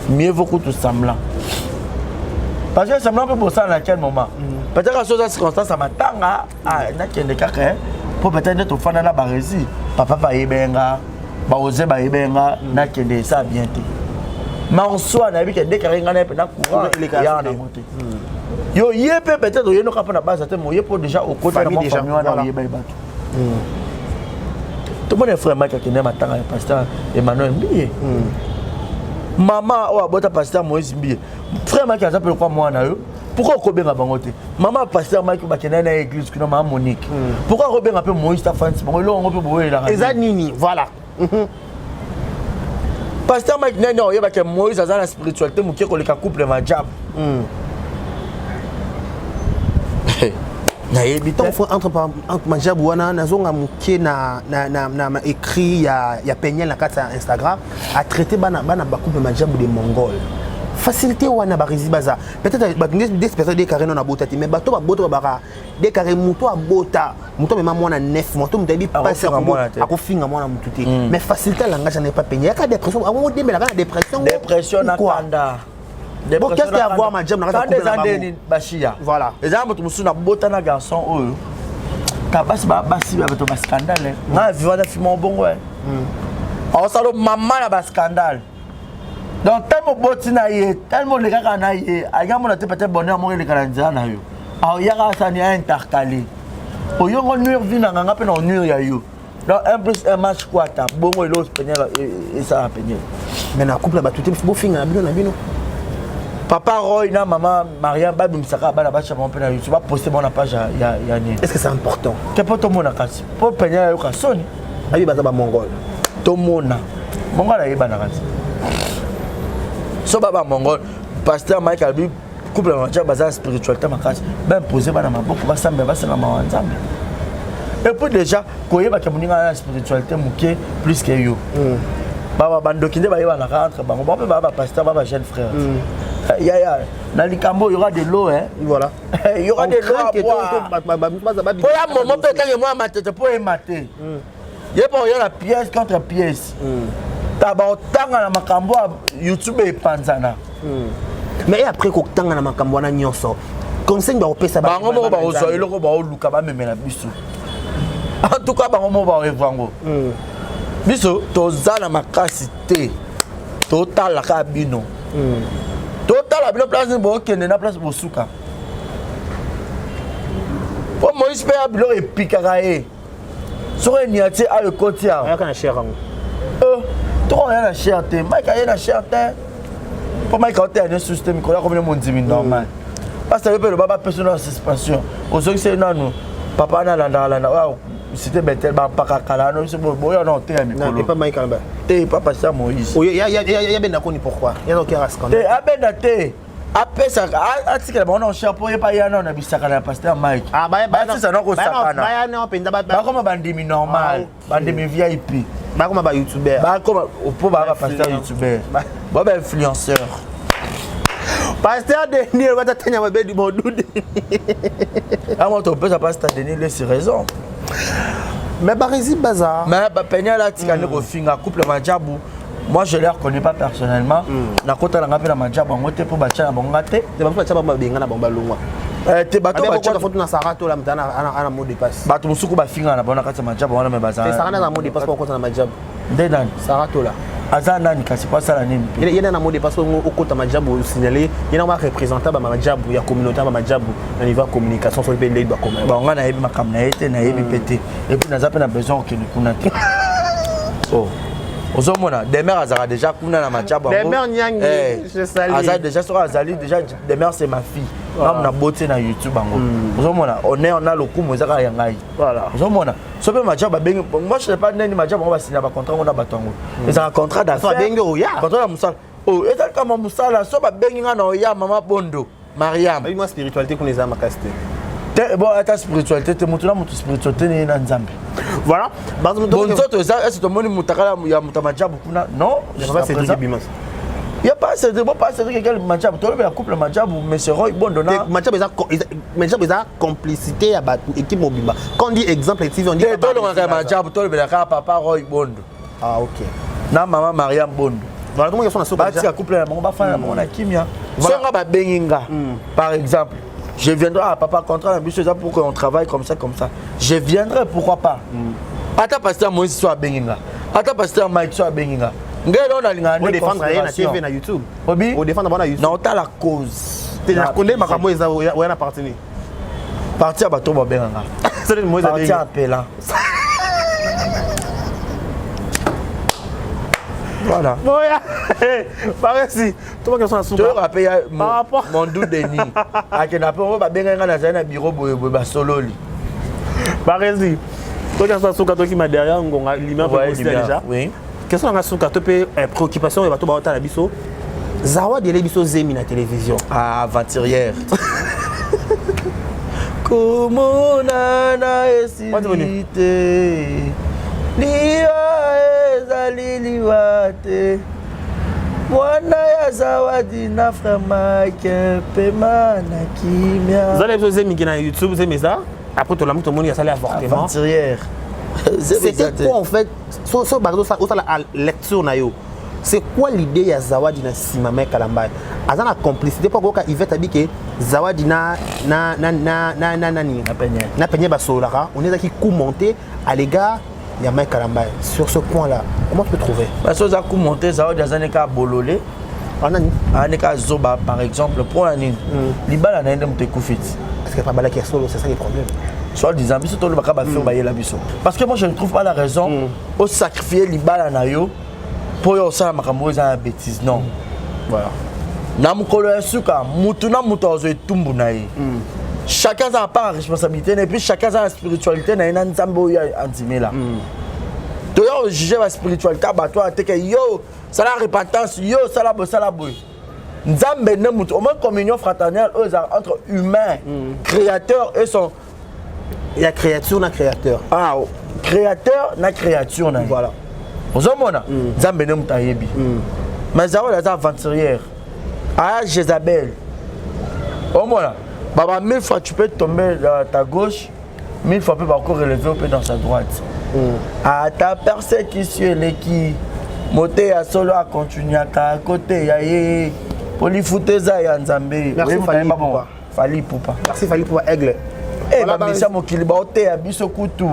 Mieux vaut tout semblant. Parce que semblant peut bosser à quel moment. Peut-être à cette circonstance ça m'attanga na kende kaka pour peut-être être fan na barezi. Papa ba yebenga, ba oser ba yebenga na kende ça bien té. Mais en soi na bi que déclarer ngana pe na courant il est ya na monter. Yo yé peut-être yo no kapana base te mo yé pour déjà au côté de mon famille wana yé ba bato. Tout le monde est frère Mike qui n'est pas le pasteur Emmanuel Mbiye. Maman ou abota pasteur Moïse Mbiye. Frère Mike a appelé quoi moi na yo? Pourquoi Robert a bangoté? Maman pasteur Mike ba kena na église que maman Monique. Pourquoi Robert a appelé Moïse ta France? Bon là on peut boyer la. Ezanini, voilà. Pasteur Mike non, il y a que Moïse a la spiritualité mu qui ko le couple ma diable. Entre Majabouana, Nazonga Mouké na écrit, il y a Peniel na Instagram, a traité bana couple Majabou des Mongols. Facilité ou na barizi baza. Peut-être des personnes des carrés non na botati, mais bateau ba boto bara des carrés mouto a bota, mouto même moi na 9 mouto me dit passer à ko finga moi na moututé. Mais facilité langage n'est pas peigné. Il y a dépression, à un moment la dépression. Dépression na kanda. Bon, qu'est-ce qu'il y a à voir, ma jam? Quand des années Bachia. Voilà. Les gens qui sont botana garçon eux. Kabas ba basi avec un scandale. Na vivant dans film bon ouais. On salo maman na scandale. Donc tellement botina yé, tellement les gars na yé, aya mon peut-être bonheur mon les gars na yo. Alors yara ça ni intercalé. O yo nuire vie na nganga pe na nuire ya yo. Donc un plus un match quoi ta bon et l'autre Peniel et ça a Peniel. Mais na couple ba tout est beau finga na bino. Papa Roy na maman Maria Babim Saka bana ba chama pe na YouTube ba poster mon page ya ni. Est-ce que c'est important? Que pas tout monde na kasi. Pour Peniel yo ka soni. Abi baza ba mongol. Tout monde. Mongol a yeba na kati. So baba Mongol, pasteur Mike Albi couple de bazar spiritualité makasi. Ben poser bana maboko basambe basala mawanzambe. Et puis déjà, koyeba ke muninga na spiritualité muke plus que yo. Baba bandokinde ba yeba na rentre bango baba pasteur baba jeune frère. Ya na likambo il y aura de l'eau hein. Voilà. Il y aura de l'eau à boire. Pour la moment peut-être moi matete pour mater. Il y a pas la pièce contre pièce. Taba otanga na makambo YouTube et panzana. Mais après ko tanga na makambo na nyonso. Conseil ba opesa ba. Bango mo ba ozo eloko ba oluka ba memela biso. En tout cas bango mo ba evango. Biso tozala makasi te. Total ka bino. Total la place bo kende na place bo suka. Pour Moïse pe abilo epikaka e. Sore niati a le kotia. Aya kana cher rango. Toi rien na cher te. Mike a na cher te. Pour Mike a un système ko la comme mon dimi normal. Parce que le baba personnel suspension. Ozo que c'est nanu. Papa na landa. C'était betel ba pakakala no c'est bon ya non te mi ko. Non, pas Mike Alba. Te papa ça Moïse. Il y a ben d'accord ni pourquoi. Il y a aucun scandale. Te abenda te. Après ça article bon non chapeau pas ya non na bisaka na pasteur Mike. Ah ba ça non ko sakana. Ba non penda ba. Ba comme bandimi normal, bandimi VIP. Ba comme ba youtubeur. Ba comme pour ba pasteur youtubeur. Ba influenceur. Pasteur Denis va t'atteindre ma belle du monde. Ah moi ton peu ça pasteur Denis laisse raison. Mais Barési bazar. Mais Penya là tikane ko finga couple Madjabu. Moi je les reconnais pas personnellement. Na kota la ngapela Madjabu ngote pour bacha na bongate. Te ba fa ba benga na bomba longwa. Te bato bacha ba foto na Sarato la mtana ana mot de passe. Bato musuku ba finga na bona kata Madjabu wana me bazar. Te Sarana na mot de passe pour kota na Madjabu. Ndedan Sarato la. Aza nani kasi pas ça la nini. Il y a un mot de passe au kota Madjabu signalé. Il y a un représentant ba Madjabu ya communauté ba Madjabu au niveau communication sur le pays ba comme. Bon on a yebi makamna ete na yebi pété. Et puis na zape na besoin que nous kunate. Oh. Ozomona Demer azara déjà kuna na Madjabu. Demer nyangi je salue. Azali déjà sur Azali déjà Demer c'est ma fille. Comme na beauté na YouTube bango. Ozomona on a le coup mozaka ya ngai. Voilà. Ozomona so pe Madjabu bengi moi je sais pas nani Madjabu on va signer ba contrat on a batongo. C'est un contrat d'affaires. Bengi oya. Contrat na musala. Oh et tel comme musala so ba bengi nga na oya mama Bondo. Mariam. Oui moi spiritualité qu'on les a makasté. Bon, ta spiritualité, tu es spiritualité ni na Nzambe. Voilà. Bon, est-ce que tu moni mutakala ya mutamajabu kuna? Non, je sais pas c'est du bimas. Il y a pas c'est bon pas c'est quelqu'un Madjabu, toi le couple Madjabu mais c'est Roy Bondona. Madjabu a complicité à battre équipe Mobimba. Quand on dit exemple on dit toi le Madjabu, toi le papa Roy Bondo. Ah OK. Na maman Mariam Bondo. Voilà comment ils sont na soka. Couple na bango ba fana na bango na kimia. Songa ba benginga. Par exemple je viendrai à papa contrat la biso pour qu'on travaille comme ça. Je viendrai, pourquoi pas. Ata pasteur Moïse soit benginga. Ata pasteur Mike soit benginga. Ngelo na linga on défendre rien na TV na YouTube. Obi on défendre na YouTube. Non, ta la cause. Tu la connais makambo eza oya na partenir. Parti à bateau ba benganga. C'est le Moïse parti à appelant. Voilà. Boya. Paresi. Toi qui sont sous. Tu rappelles mon doux Denis. A que na po ba benga na za na bureau boye ba sololi. Paresi. Toi qui sont sous toi qui m'a derrière ngonga lima pour déjà. Oui. Qu'est-ce qu'on a sous ka topé préoccupation et bato ba ota la biso. Zawa de biso zemi na télévision. Ah aventurière. Comment na esité. Liwa ezali liwate mwana ya zawadi na frère Mike pema na kimia vous allez poser miki na YouTube c'est mais ça après tout l'amour tout le monde y a salé avortement aventurière c'était quoi en fait so bardo ça la lecture na yo c'est quoi l'idée ya zawadi na sima Mike Kalamba azana complicité pour que Yvette habike zawadi na penye basolaka on est qui commenter à l'égard il y a Mike Kalamba sur ce point-là. Comment tu peux trouver? Parce que ça a monté ça des années qu'à bololé. Années qu'à zoba par exemple pour l'année. Libala n'a pas de coufit. Parce qu'il n'y a pas de qui est solo, c'est ça le problème. Soit disant biso tout le baka ba faire bailler la biso. Parce que moi je ne trouve pas la raison au sacrifier Libala na yo pour yo ça makambo za bêtise non. Voilà. Na mukolo ya suka mutu na mutu ozo etumbu na ye. Chacun a part responsabilité et puis chacun a la spiritualité na ina nzambo ya antimela. Tu as jugé la spiritualité, toi, tu es yo, ça la repentance, yo, ça la boy. Nzambe ne mutu, au moins communion fraternelle entre humains, créateurs et son. Il y a créature, na créateur. Ah, créateur, na créature. Voilà. Vous avez Nzambe ne mutu ayebi. Mais ça va les aventurières. Ah, Jézabel. Au moins, Baba, 1000 fois tu peux tomber à ta gauche, 1000 fois tu peux encore relever dans sa droite. À ta persécution, qui monter à solo à continuer à côté, ya Polifuteza ya Nzambe. Merci Fali Poupa. Merci Fali Poupa aigle. Eh bah misa mokili ba ote ya biso kutu.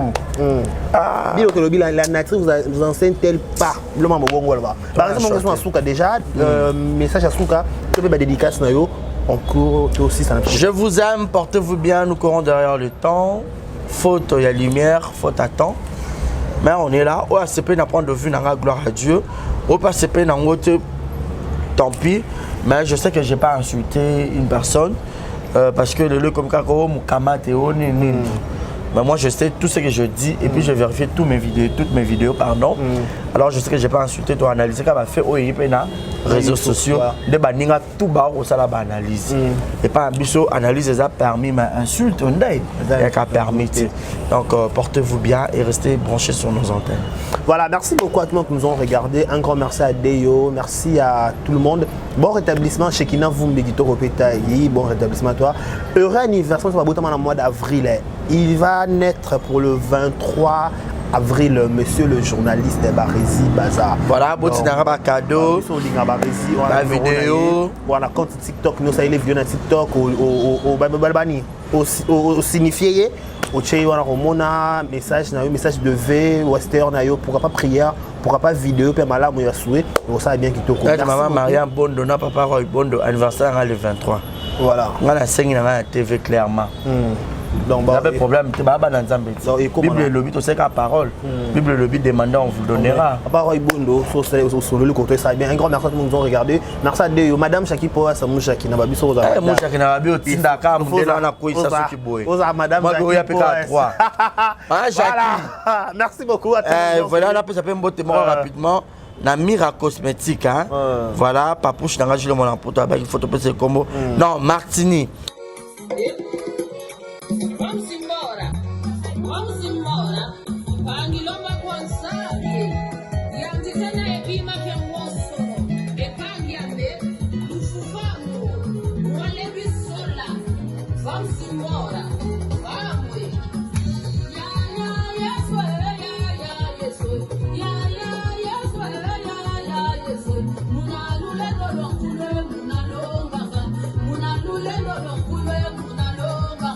Ah. Bilo que la nature vous enseigne tel pas. Le maman bongo là. Par exemple on Asuka déjà message à Asuka, tu peux dédicace na yo. En cours aussi ça. Je vous aime, portez-vous bien, nous courons derrière le temps. Faute il y a lumière, faute à temps. Mais on est là, au ACP n'a pas de vue dans la gloire à Dieu. Au ACP n'a pas tant pis. Mais je sais que je n'ai pas insulté une personne parce que le lieu comme Kako, Moukama, Théo, mais moi je sais tout ce que je dis et puis je vérifie toutes mes vidéos, pardon. Alors je sais que je n'ai pas insulté, tu as analysé quand fait au réseaux sociaux, les baninga tout bas au salab analyse. Et pas un biseau analyse ça permis mais insulte on dit, il y a permis. Donc portez-vous bien et restez branchés sur nos antennes. Voilà, merci beaucoup à tout le monde qui nous ont regardé. Un grand merci à Deyo, merci à tout le monde. Bon rétablissement chez Kina Vumbegito Ropetaï, bon rétablissement à toi. Heureux anniversaire, ça va beaucoup dans le mois d'avril. Il va naître pour le 23 avril, monsieur le journaliste Barési Bazar. Voilà, Botinara cadeau, la vidéo. Voilà, compte TikTok, nous avons les vidéos sur TikTok, au signifié, au Tchéo, on message de V, Western, pourquoi pas prière, pourquoi pas vidéo, puis malade, moi, souhait, on sait bien qu'il te connaît. Maman Mariam Bondo, papa Roy Bondo, anniversaire le 23. Voilà. On a la scène dans la TV clairement. Donc, pas de problème, tu vas dans Zambie. Bible le lobby, tu sais qu'à parole. Bible le lobby demandant, on vous donnera. Papa Roy Bondo, sur le côté, ça bien. Un grand merci à tout le monde qui nous a regardé. Merci à Deyo. Madame Chaki Poa, c'est mon Chaki Nababi sur Rosa. Mon Chaki Nababi au Tindaka, mon Dela, on a quoi ça qui boit. Madame Chaki Poa. Moi, je voilà. Merci beaucoup à tout le monde. Voilà, on a pu s'appeler un beau témoin rapidement. Na Mira Cosmétique, hein. Voilà, Papouche, dans le mon emploi, avec une photo de combo. Non, Martini. Vamos embora. Pangilomba kwansabi. Yandikana ebima kemwoso. Epangiambe. Ufufango. Mwalebi sola. Vamos embora. Vamos. Ya yeso. Ya yeso. Ya yeso. Munalule lolonkule. Munalonga. Munalule lolonkule. Munalonga.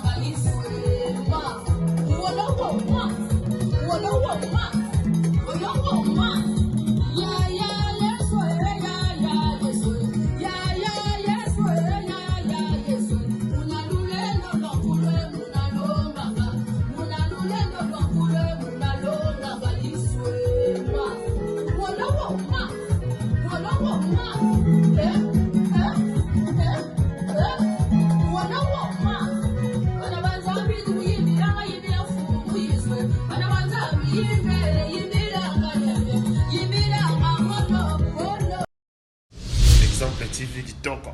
Exemple TV qui toque,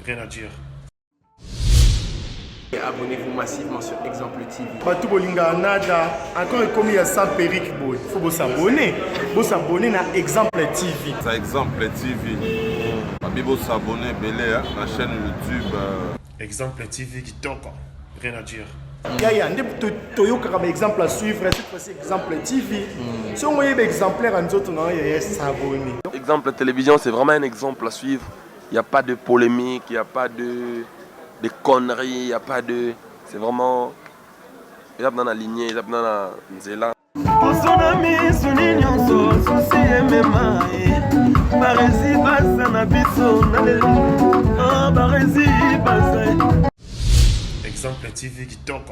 rien à dire. Abonnez-vous massivement sur Exemple TV. Batou Bolinga Nada, encore commis à 100 périques, il faut vous s'abonner. Vous s'abonner à Exemple TV. C'est Exemple TV. Vous s'abonner à la chaîne YouTube. Exemple TV qui toque, rien à dire. Il y a un exemple à suivre, cette fois-ci Exemple TV. Si on voit un exemplaire, on va s'abonner. Exemple télévision, c'est vraiment un exemple à suivre. Il n'y a pas de polémique, il n'y a pas de conneries, il n'y a pas de... C'est vraiment... Il y a dans la lignée, il y a dans la nzela. Exemple TV qui toque,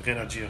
rien à dire.